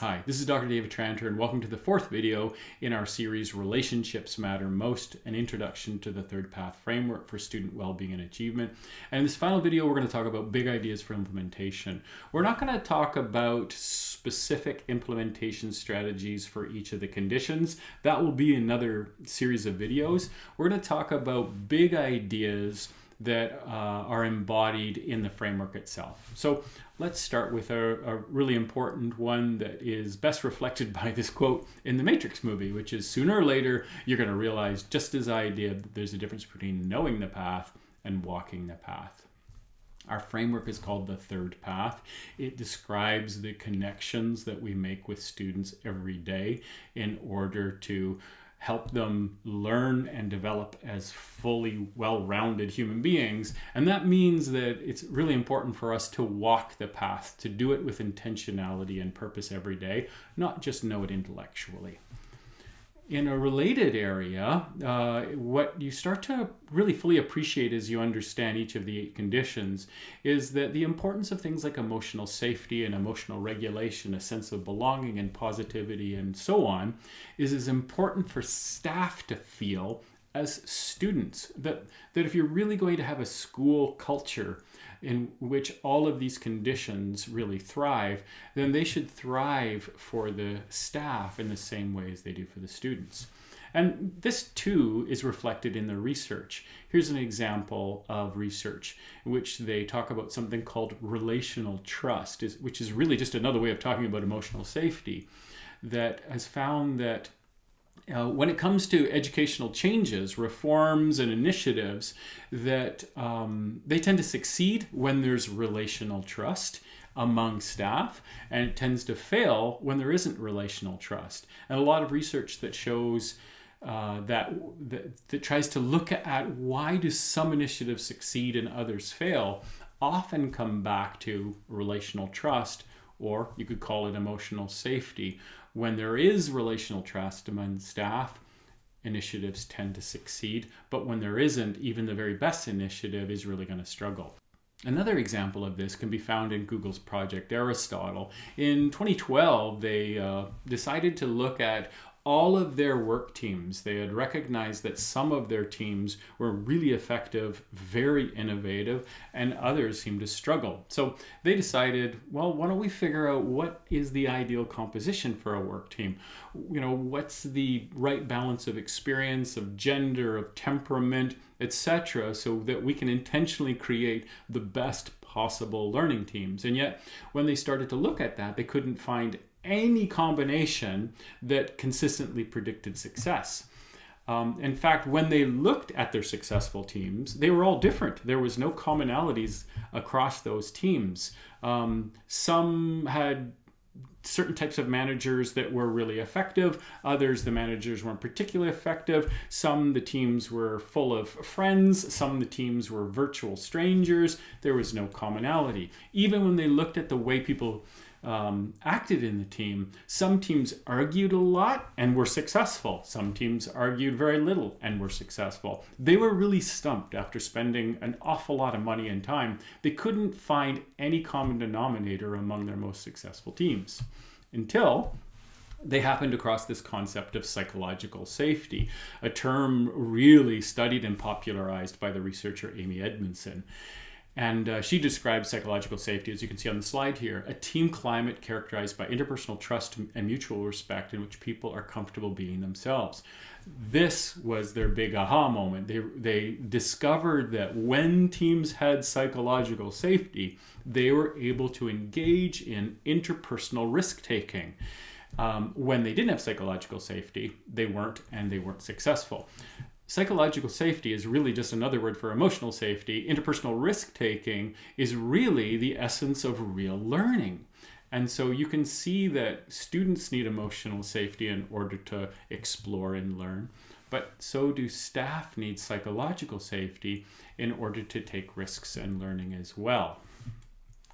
Hi, this is Dr. David Tranter, and welcome to the fourth video in our series, Relationships Matter Most, an introduction to the third path framework for student well-being and achievement. And in this final video, we're going to talk about big ideas for implementation. We're not going to talk about specific implementation strategies for each of the conditions. That will be another series of videos. We're going to talk about big ideas that are embodied in the framework itself. So let's start with a really important one that is best reflected by this quote in the Matrix movie, which is, sooner or later, you're going to realize, just as I did, that there's a difference between knowing the path and walking the path. Our framework is called the third path. It describes the connections that we make with students every day in order to help them learn and develop as fully well-rounded human beings. And that means that it's really important for us to walk the path, to do it with intentionality and purpose every day, not just know it intellectually. In a related area, what you start to really fully appreciate as you understand each of the 8 conditions is that the importance of things like emotional safety and emotional regulation, a sense of belonging and positivity and so on, is as important for staff to feel as students. That if you're really going to have a school culture in which all of these conditions really thrive, then they should thrive for the staff in the same way as they do for the students. And this too is reflected in the research. Here's an example of research in which they talk about something called relational trust, which is really just another way of talking about emotional safety, that has found that when it comes to educational changes, reforms, and initiatives, that they tend to succeed when there's relational trust among staff, and it tends to fail when there isn't relational trust. And a lot of research that shows that tries to look at why do some initiatives succeed and others fail often come back to relational trust, or you could call it emotional safety. When there is relational trust among staff, initiatives tend to succeed, but when there isn't, even the very best initiative is really going to struggle. Another example of this can be found in Google's Project Aristotle. In 2012, they decided to look at all of their work teams. They had recognized that some of their teams were really effective, very innovative, and others seemed to struggle. So they decided, well, why don't we figure out what is the ideal composition for a work team? What's the right balance of experience, of gender, of temperament, etc., so that we can intentionally create the best possible learning teams. And yet, when they started to look at that, they couldn't find any combination that consistently predicted success. In fact, when they looked at their successful teams, they were all different. There was no commonalities across those teams. Some had certain types of managers that were really effective. Others, the managers weren't particularly effective. Some, the teams were full of friends. Some, the teams were virtual strangers. There was no commonality. Even when they looked at the way people acted in the team, some teams argued a lot and were successful. Some teams argued very little and were successful. They were really stumped after spending an awful lot of money and time. They couldn't find any common denominator among their most successful teams until they happened across this concept of psychological safety, a term really studied and popularized by the researcher Amy Edmondson. And she describes psychological safety, as you can see on the slide here, a team climate characterized by interpersonal trust and mutual respect in which people are comfortable being themselves. This was their big aha moment. They discovered that when teams had psychological safety, they were able to engage in interpersonal risk-taking. When they didn't have psychological safety, they weren't, and they weren't successful. Psychological safety is really just another word for emotional safety. Interpersonal risk-taking is really the essence of real learning. And so you can see that students need emotional safety in order to explore and learn, but so do staff need psychological safety in order to take risks and learning as well.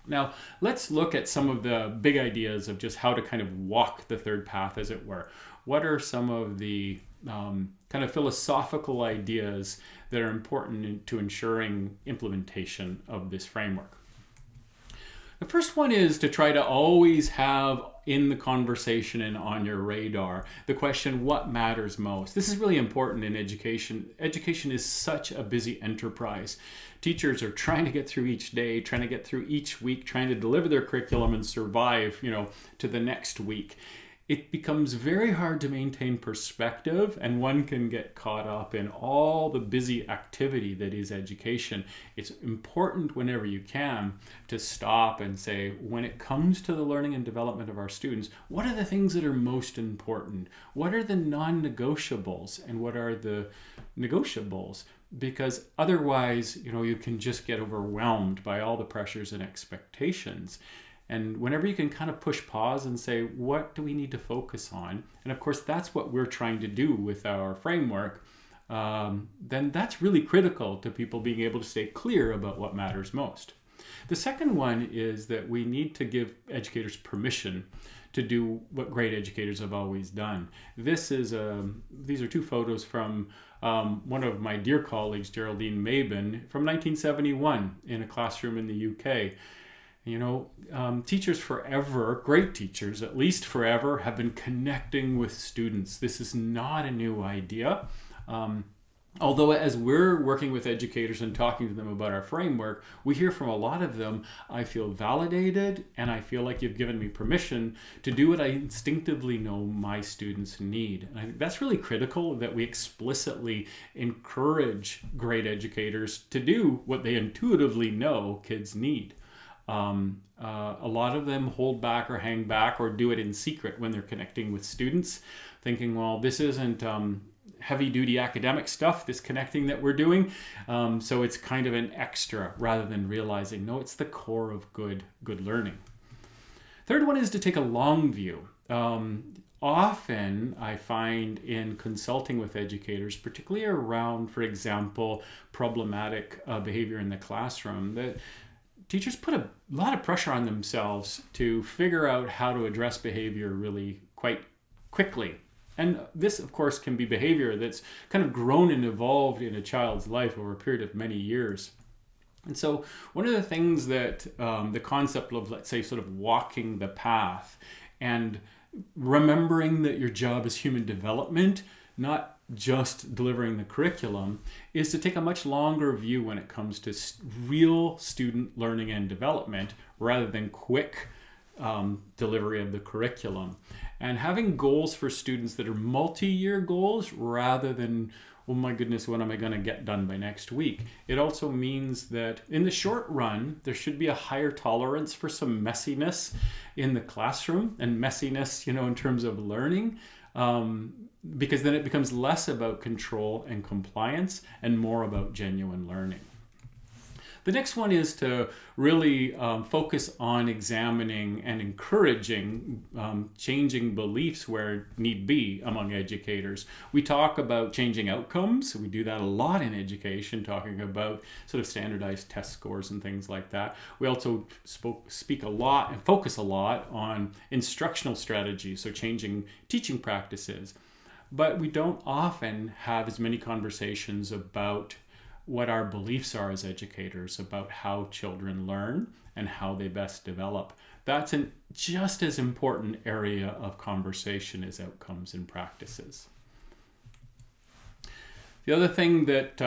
Now, let's look at some of the big ideas of just how to kind of walk the third path, as it were. What are some of the kind of philosophical ideas that are important to ensuring implementation of this framework? The first one is to try to always have in the conversation and on your radar. The question, what matters most? This is really important in education. Education is such a busy enterprise. Teachers are trying to get through each day, trying to get through each week, trying to deliver their curriculum and survive, to the next week. It becomes very hard to maintain perspective, and one can get caught up in all the busy activity that is education. It's important whenever you can to stop and say, when it comes to the learning and development of our students, what are the things that are most important? What are the non-negotiables and what are the negotiables? Because otherwise, you can just get overwhelmed by all the pressures and expectations. And whenever you can kind of push pause and say, what do we need to focus on? And of course, that's what we're trying to do with our framework. Then that's really critical to people being able to stay clear about what matters most. The second one is that we need to give educators permission to do what great educators have always done. These are two photos from one of my dear colleagues, Geraldine Mabin, from 1971 in a classroom in the UK. Teachers forever, great teachers, at least forever, have been connecting with students. This is not a new idea. Although as we're working with educators and talking to them about our framework, we hear from a lot of them, I feel validated and I feel like you've given me permission to do what I instinctively know my students need. And I think that's really critical, that we explicitly encourage great educators to do what they intuitively know kids need. A lot of them hold back or hang back or do it in secret when they're connecting with students, thinking, well, this isn't heavy-duty academic stuff, this connecting that we're doing, so it's kind of an extra, rather than realizing, no, it's the core of good learning. Third one is to take a long view. Often I find in consulting with educators, particularly around, for example, problematic behavior in the classroom, that teachers put a lot of pressure on themselves to figure out how to address behavior really quite quickly. And this, of course, can be behavior that's kind of grown and evolved in a child's life over a period of many years. And so one of the things that the concept of, let's say, sort of walking the path and remembering that your job is human development, not just delivering the curriculum, is to take a much longer view when it comes to real student learning and development rather than quick delivery of the curriculum. And having goals for students that are multi-year goals rather than, oh my goodness, when am I going to get done by next week? It also means that in the short run, there should be a higher tolerance for some messiness in the classroom, and messiness, in terms of learning. Because then it becomes less about control and compliance and more about genuine learning. The next one is to really focus on examining and encouraging changing beliefs where need be among educators. We talk about changing outcomes. We do that a lot in education, talking about sort of standardized test scores and things like that. We also speak a lot and focus a lot on instructional strategies, so changing teaching practices. But we don't often have as many conversations about what our beliefs are as educators about how children learn and how they best develop. That's a just as important area of conversation as outcomes and practices. The other thing that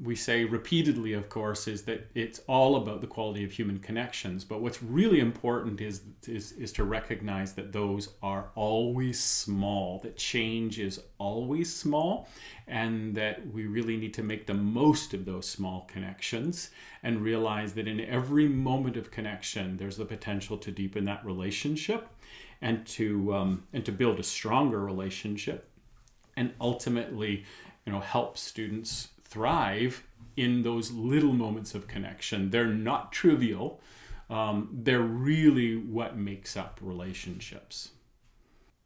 we say repeatedly, of course, is that it's all about the quality of human connections. But what's really important is to recognize that those are always small, that change is always small, and that we really need to make the most of those small connections and realize that in every moment of connection, there's the potential to deepen that relationship and to build a stronger relationship, and ultimately help students thrive in those little moments of connection. They're not trivial. They're really what makes up relationships.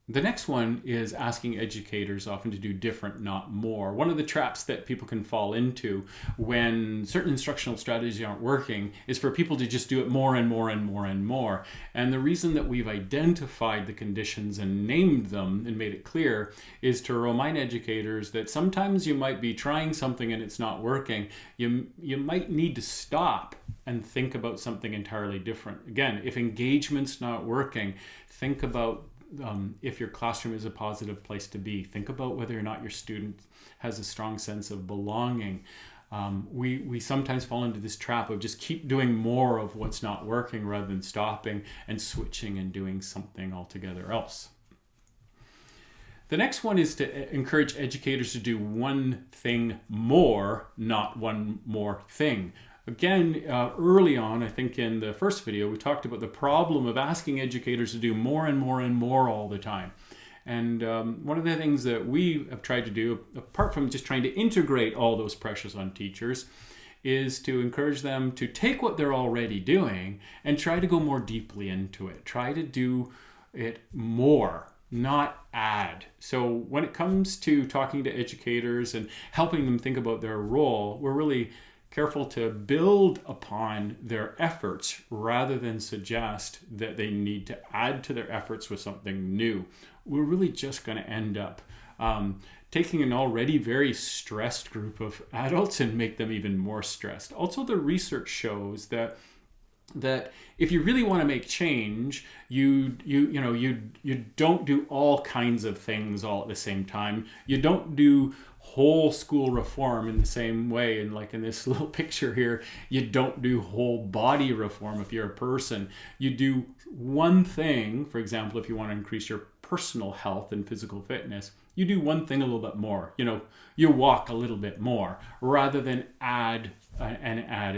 The next one is asking educators often to do different, not more. One of the traps that people can fall into when certain instructional strategies aren't working is for people to just do it more and more and more and more. And the reason that we've identified the conditions and named them and made it clear is to remind educators that sometimes you might be trying something and it's not working. You might need to stop and think about something entirely different. Again, if engagement's not working, think about if your classroom is a positive place to be. Think about whether or not your student has a strong sense of belonging. We sometimes fall into this trap of just keep doing more of what's not working rather than stopping and switching and doing something altogether else. The next one is to encourage educators to do one thing more, not one more thing. Again, early on, I think in the first video, we talked about the problem of asking educators to do more and more and more all the time. And one of the things that we have tried to do, apart from just trying to integrate all those pressures on teachers, is to encourage them to take what they're already doing and try to go more deeply into it. Try to do it more, not add. So when it comes to talking to educators and helping them think about their role, we're really careful to build upon their efforts rather than suggest that they need to add to their efforts with something new. We're really just going to end up taking an already very stressed group of adults and make them even more stressed. Also, the research shows that if you really want to make change, you don't do all kinds of things all at the same time. You don't do whole school reform in the same way. And like in this little picture here, you don't do whole body reform if you're a person. You do one thing. For example, if you want to increase your personal health and physical fitness, you do one thing a little bit more. You walk a little bit more rather than add to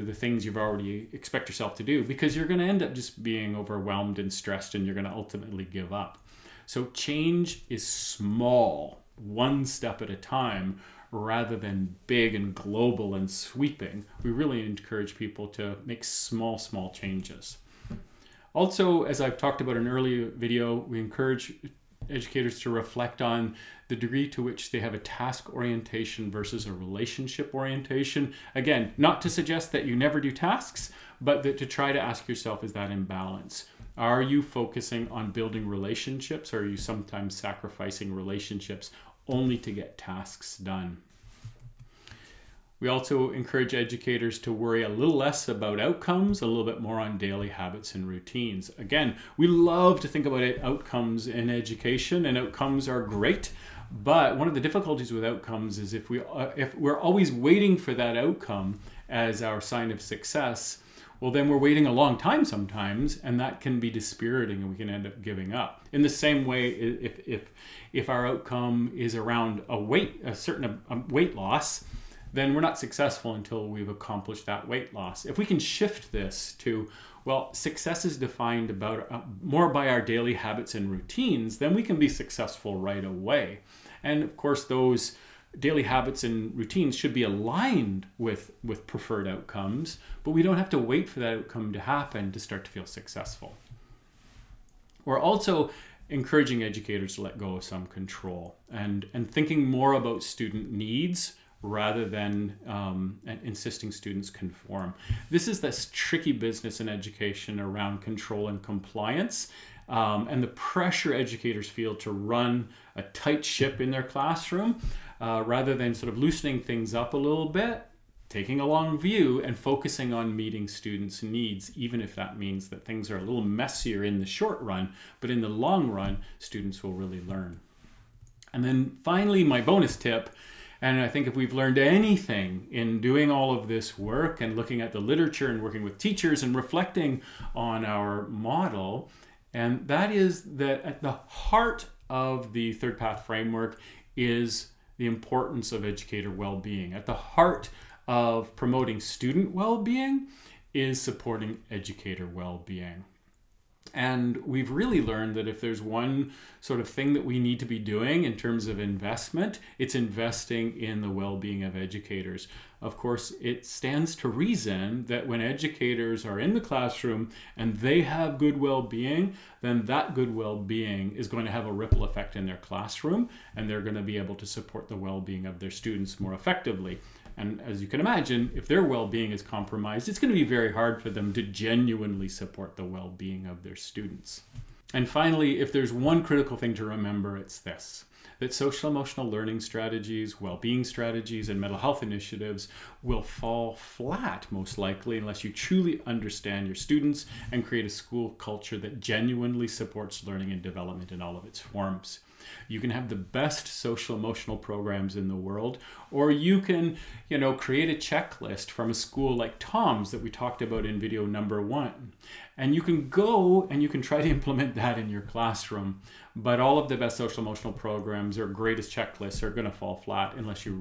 the things you've already expect yourself to do, because you're going to end up just being overwhelmed and stressed, and you're going to ultimately give up. So change is small, one step at a time, rather than big and global and sweeping. We really encourage people to make small changes. Also, as I've talked about in an earlier video, we encourage educators to reflect on the degree to which they have a task orientation versus a relationship orientation. Again, not to suggest that you never do tasks, but that to try to ask yourself, is that in balance? Are you focusing on building relationships, or are you sometimes sacrificing relationships only to get tasks done? We also encourage educators to worry a little less about outcomes, a little bit more on daily habits and routines. Again, we love to think about outcomes in education, and outcomes are great. But one of the difficulties with outcomes is if we're always waiting for that outcome as our sign of success, well, then we're waiting a long time sometimes, and that can be dispiriting, and we can end up giving up. In the same way, if our outcome is around a certain weight loss, then we're not successful until we've accomplished that weight loss. If we can shift this to, well, success is defined more by our daily habits and routines, then we can be successful right away. And of course, those daily habits and routines should be aligned with preferred outcomes, but we don't have to wait for that outcome to happen to start to feel successful. We're also encouraging educators to let go of some control and thinking more about student needs rather than insisting students conform. This is this tricky business in education around control and compliance, and the pressure educators feel to run a tight ship in their classroom, rather than sort of loosening things up a little bit, taking a long view and focusing on meeting students' needs, even if that means that things are a little messier in the short run, but in the long run, students will really learn. And then finally, my bonus tip, and I think if we've learned anything in doing all of this work and looking at the literature and working with teachers and reflecting on our model, and that is that at the heart of the third path framework is the importance of educator well-being. At the heart of promoting student well-being is supporting educator well-being. And we've really learned that if there's one sort of thing that we need to be doing in terms of investment, it's investing in the well-being of educators. Of course, it stands to reason that when educators are in the classroom and they have good well-being, then that good well-being is going to have a ripple effect in their classroom, and they're going to be able to support the well-being of their students more effectively. And as you can imagine, if their well-being is compromised, it's going to be very hard for them to genuinely support the well-being of their students. And finally, if there's one critical thing to remember, it's this. that social emotional learning strategies, well-being strategies, and mental health initiatives will fall flat most likely unless you truly understand your students and create a school culture that genuinely supports learning and development in all of its forms. You can have the best social emotional programs in the world, or you can, create a checklist from a school like Tom's that we talked about in video number 1. And you can go and you can try to implement that in your classroom. But all of the best social emotional programs or greatest checklists are going to fall flat unless you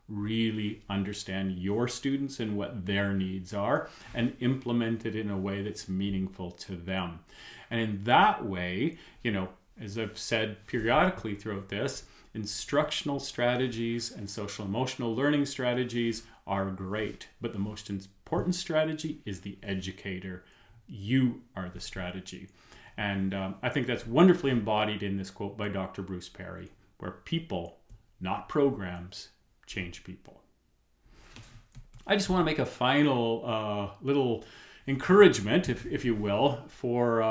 really understand your students and what their needs are and implement it in a way that's meaningful to them. And in that way, as I've said periodically throughout this, instructional strategies and social emotional learning strategies are great, but the most important strategy is the educator. You are the strategy. And I think that's wonderfully embodied in this quote by Dr. Bruce Perry, where people, not programs, change people. I just want to make a final little encouragement, if you will, for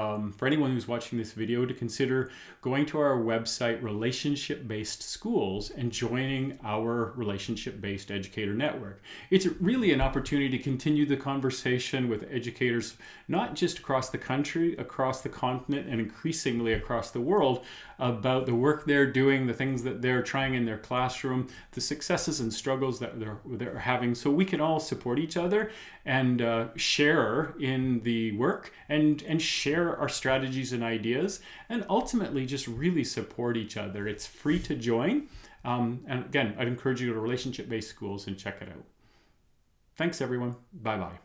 anyone who's watching this video to consider going to our website, Relationship-Based Schools, and joining our Relationship-Based Educator Network. It's really an opportunity to continue the conversation with educators, not just across the country, across the continent, and increasingly across the world, about the work they're doing, the things that they're trying in their classroom, the successes and struggles that they're having, so we can all support each other and share in the work and share our strategies and ideas, and ultimately just really support each other. It's free to join. And again, I'd encourage you to go to Relationship-Based Schools and check it out. Thanks, everyone. Bye-bye.